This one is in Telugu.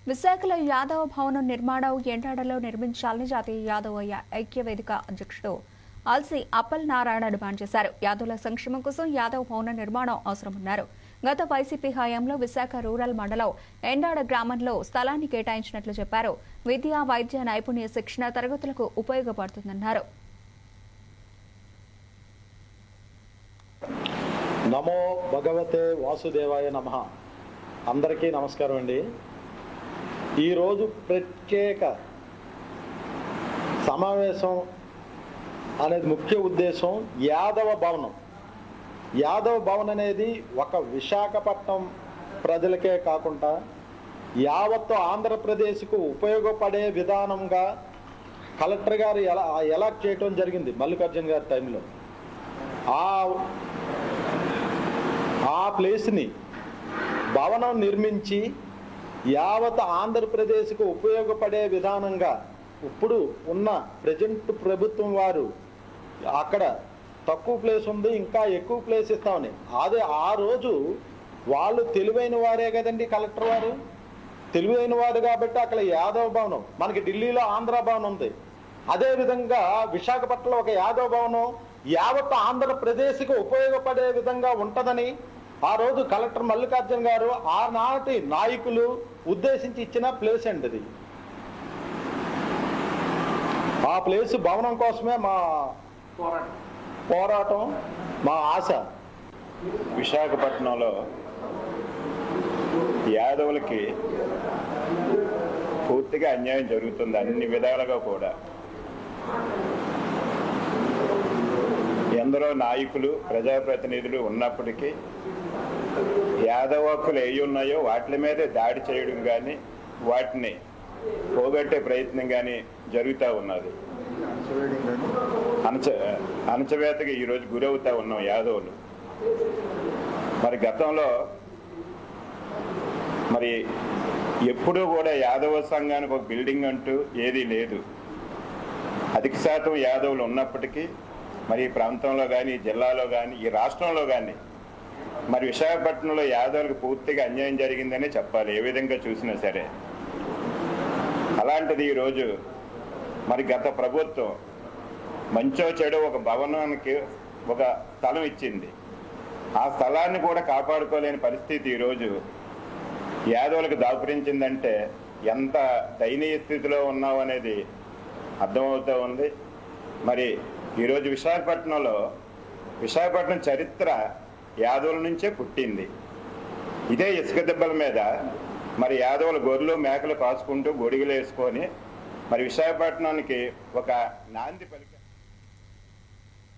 విశాఖలో యాదవ భవనం నిర్మాణం ఎండాడలో నిర్మించాలని జాతీయ యాదవ ఐక్య వేదిక అధ్యక్షుడు ఆల్సీ అప్పల్ నారాయణ డిమాండ్ చేశారు. యాదవుల సంక్షేమం కోసం యాదవ భవన నిర్మాణం అవసరమన్నారు. గత వైసీపీ హయాంలో విశాఖ రూరల్ మండలం ఎండాడ గ్రామంలో స్థలాన్ని కేటాయించినట్లు చెప్పారు. విద్య, వైద్య నైపుణ్య శిక్షణ తరగతులకు ఉపయోగపడుతుందన్నారు. నమో భగవతే వాసుదేవాయ నమః. అందరికీ నమస్కారం అండి. ఈరోజు ప్రత్యేక సమావేశం అనేది ముఖ్య ఉద్దేశం యాదవ భవనం. యాదవ భవన్ అనేది ఒక విశాఖపట్నం ప్రజలకే కాకుండా యావత్తు ఆంధ్రప్రదేశ్కు ఉపయోగపడే విధానంగా కలెక్టర్ గారు ఎలాక్ట్ చేయటం జరిగింది మల్లికార్జున గారి టైంలో. ఆ ప్లేస్ని భవనం నిర్మించి యావత్ ఆంధ్రప్రదేశ్కు ఉపయోగపడే విధానంగా ఇప్పుడు ఉన్న ప్రజెంట్ ప్రభుత్వం వారు అక్కడ తక్కువ ప్లేస్ ఉంది, ఇంకా ఎక్కువ ప్లేస్ ఇస్తామని. అదే ఆ రోజు వాళ్ళు తెలివైన వారే కదండి, కలెక్టర్ వారు తెలివైన వారు కాబట్టి అక్కడ యాదవ భవనం, మనకి ఢిల్లీలో ఆంధ్ర భవనం ఉంది. అదేవిధంగా విశాఖపట్నంలో ఒక యాదవ భవనం యావత్ ఆంధ్రప్రదేశ్కి ఉపయోగపడే విధంగా ఉంటుందని ఆ రోజు కలెక్టర్ మల్లికార్జున గారు ఆనాటి నాయకులు ఉద్దేశించి ఇచ్చిన ప్లేస్ అండి అది. ఆ ప్లేస్ భవనం కోసమే మా పోరాటం, మా ఆశ. విశాఖపట్నంలో యాదవులకి పూర్తిగా అన్యాయం జరుగుతుంది అన్ని విధాలుగా కూడా. ఎందరో నాయకులు, ప్రజాప్రతినిధులు ఉన్నప్పటికీ యాదవ హక్కులు ఏ ఉన్నాయో వాటి మీదే దాడి చేయడం కానీ వాటిని పోగొట్టే ప్రయత్నం కానీ జరుగుతూ ఉన్నది. అణచవేతకి ఈరోజు గురవుతూ ఉన్నాం యాదవులు. మరి గతంలో మరి ఎప్పుడూ కూడా యాదవ సంఘానికి ఒక బిల్డింగ్ అంటూ ఏదీ లేదు. అధిక శాతం యాదవులు ఉన్నప్పటికీ మరి ఈ ప్రాంతంలో కానీ, ఈ జిల్లాలో కానీ, ఈ రాష్ట్రంలో కానీ మరి విశాఖపట్నంలో యాదవులకు పూర్తిగా అన్యాయం జరిగిందనే చెప్పాలి, ఏ విధంగా చూసినా సరే. అలాంటిది ఈరోజు మరి గత ప్రభుత్వం మంచో చెడో ఒక భవనానికి ఒక స్థలం ఇచ్చింది. ఆ స్థలాన్ని కూడా కాపాడుకోలేని పరిస్థితి ఈరోజు యాదవులకు దాపురించిందంటే ఎంత దయనీయ స్థితిలో ఉన్నావు అనేది అర్థమవుతూ ఉంది. మరి ఈరోజు విశాఖపట్నం చరిత్ర యాదవుల నుంచే పుట్టింది. ఇదే ఇసుక దెబ్బల మీద మరి యాదవులు గొర్రెలు మేకలు కాసుకుంటూ గొడుగులు వేసుకొని మరి విశాఖపట్నానికి ఒక నాంది పలికారు.